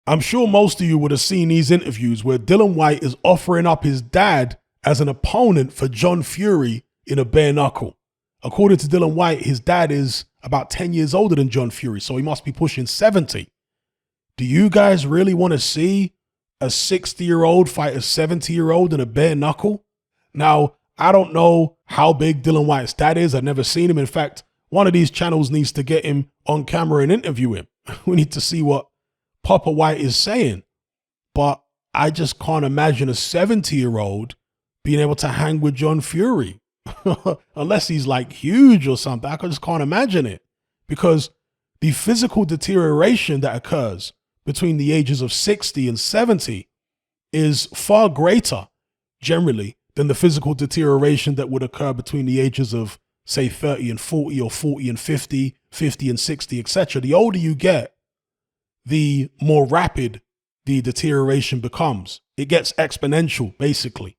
I'm sure most of you would have seen these interviews where Dillian Whyte is offering up his dad as an opponent for John Fury in a bare knuckle. According to Dillian Whyte, his dad is about 10 years older than John Fury, so he must be pushing 70. Do you guys really want to see a 60-year-old fight a 70-year-old in a bare knuckle? Now, I don't know how big Dillian Whyte's dad is. I've never seen him. In fact, one of these channels needs to get him on camera and interview him. We need to see what Papa Whyte is saying. But I just can't imagine a 70-year-old being able to hang with John Fury. Unless he's like huge or something. I just can't imagine it. Because the physical deterioration that occurs between the ages of 60 and 70 is far greater, generally, than the physical deterioration that would occur between the ages of, say, 30 and 40 or 40 and 50, 50 and 60, etc. The older you get, the more rapid the deterioration becomes. It gets exponential, basically.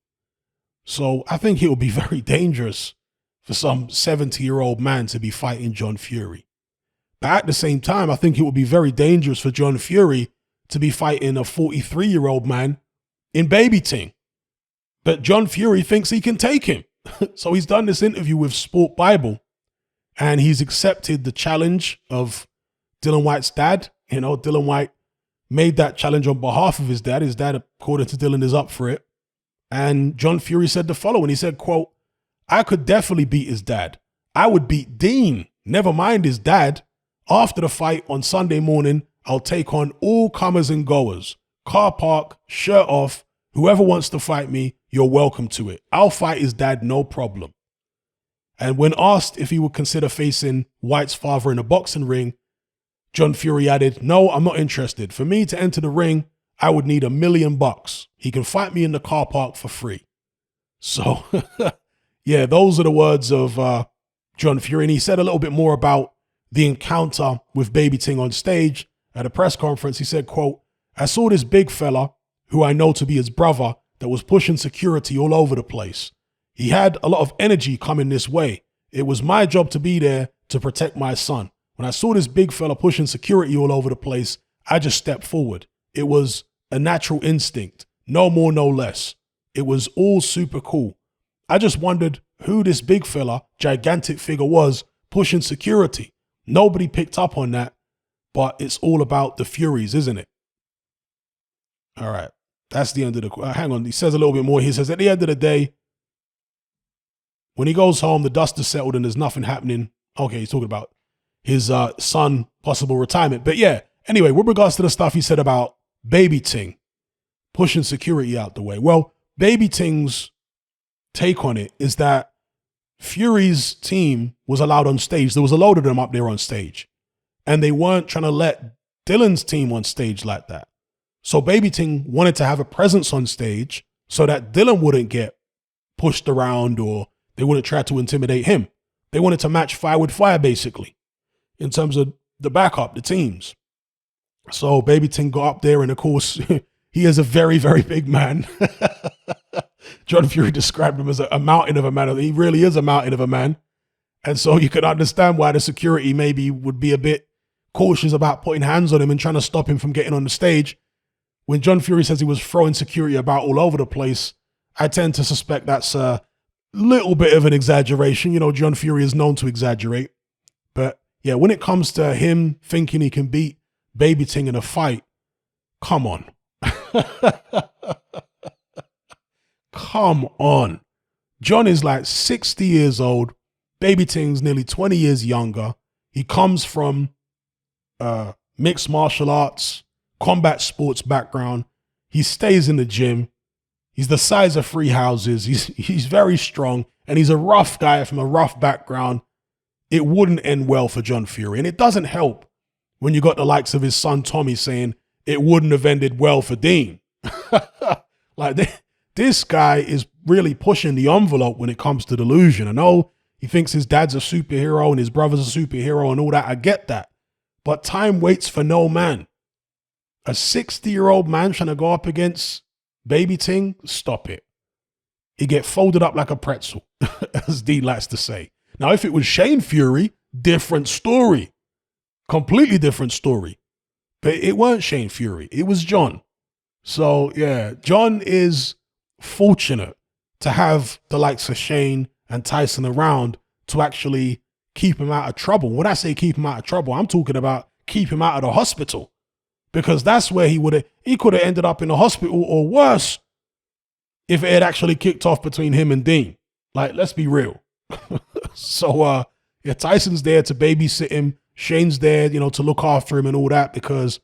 So I think it would be very dangerous for some 70-year-old man to be fighting John Fury. But at the same time, I think it would be very dangerous for John Fury to be fighting a 43-year-old man in baby ting. But John Fury thinks he can take him. So he's done this interview with Sport Bible and he's accepted the challenge of Dillian Whyte's dad. You know, Dillian Whyte made that challenge on behalf of his dad. His dad, according to Dillian, is up for it. And John Fury said the following. He said, quote, "I could definitely beat his dad. I would beat Dean, never mind his dad. After the fight on Sunday morning, I'll take on all comers and goers. Car park, shirt off. Whoever wants to fight me, you're welcome to it. I'll fight his dad, no problem." And when asked if he would consider facing Whyte's father in a boxing ring, John Fury added, "No, I'm not interested. For me to enter the ring, I would need $1 million. He can fight me in the car park for free." So, yeah, those are the words of John Fury. And he said a little bit more about the encounter with Baby Ting on stage at a press conference. He said, quote, "I saw this big fella, who I know to be his brother, that was pushing security all over the place. He had a lot of energy coming this way. It was my job to be there to protect my son. When I saw this big fella pushing security all over the place, I just stepped forward. It was a natural instinct, no more, no less. It was all super cool. I just wondered who this big fella, gigantic figure was pushing security. Nobody picked up on that, but it's all about the Furies, isn't it?" All right. That's the end of the, hang on. He says a little bit more. He says, at the end of the day, when he goes home, the dust is settled and there's nothing happening. Okay, he's talking about his son, possible retirement. But yeah, anyway, with regards to the stuff he said about Baby Ting pushing security out the way. Well, Baby Ting's take on it is that Fury's team was allowed on stage. There was a load of them up there on stage. And they weren't trying to let Dillian's team on stage like that. So Baby Ting wanted to have a presence on stage so that Dillian wouldn't get pushed around or they wouldn't try to intimidate him. They wanted to match fire with fire, basically, in terms of the backup, the teams. So Baby Ting got up there and, of course, he is a very, very big man. John Fury described him as a mountain of a man. He really is a mountain of a man. And so you can understand why the security maybe would be a bit cautious about putting hands on him and trying to stop him from getting on the stage. When John Fury says he was throwing security about all over the place, I tend to suspect that's a little bit of an exaggeration. You know, John Fury is known to exaggerate. But yeah, when it comes to him thinking he can beat Baby Ting in a fight, come on. Come on. John is like 60 years old. Baby Ting's nearly 20 years younger. He comes from mixed martial arts, combat sports background. He stays in the gym. He's the size of 3 houses. He's very strong, and he's a rough guy from a rough background. It wouldn't end well for John Fury. And it doesn't help when you got the likes of his son Tommy saying it wouldn't have ended well for Dean. Like this guy is really pushing the envelope when it comes to delusion. I know he thinks his dad's a superhero and his brother's a superhero and all that. I get that. But time waits for no man. A 60-year-old man trying to go up against Baby Ting? Stop it. He get folded up like a pretzel, as Dean likes to say. Now, if it was Shane Fury, different story. Completely different story. But it weren't Shane Fury. It was John. So, yeah, John is fortunate to have the likes of Shane and Tyson around to actually keep him out of trouble. When I say keep him out of trouble, I'm talking about keep him out of the hospital, because that's where he could have ended up in the hospital or worse if it had actually kicked off between him and Dean. Like, let's be real. So, yeah, Tyson's there to babysit him. Shane's there, to look after him and all that, because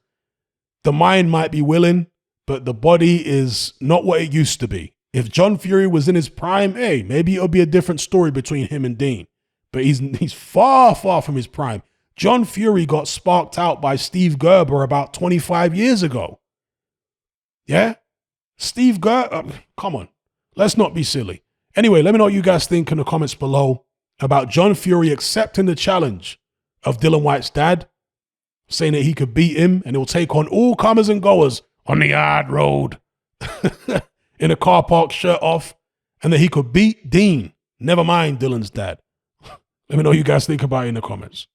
the mind might be willing, but the body is not what it used to be. If John Fury was in his prime, hey, maybe it'll be a different story between him and Dean. But he's far, far from his prime. John Fury got sparked out by Steve Gerber about 25 years ago. Yeah? Steve Gerber, come on. Let's not be silly. Anyway, let me know what you guys think in the comments below about John Fury accepting the challenge of Dillian Whyte's dad, saying that he could beat him and he'll take on all comers and goers on the hard road in a car park, shirt off, and that he could beat Dean, never mind Dillian's dad. Let me know what you guys think about it in the comments.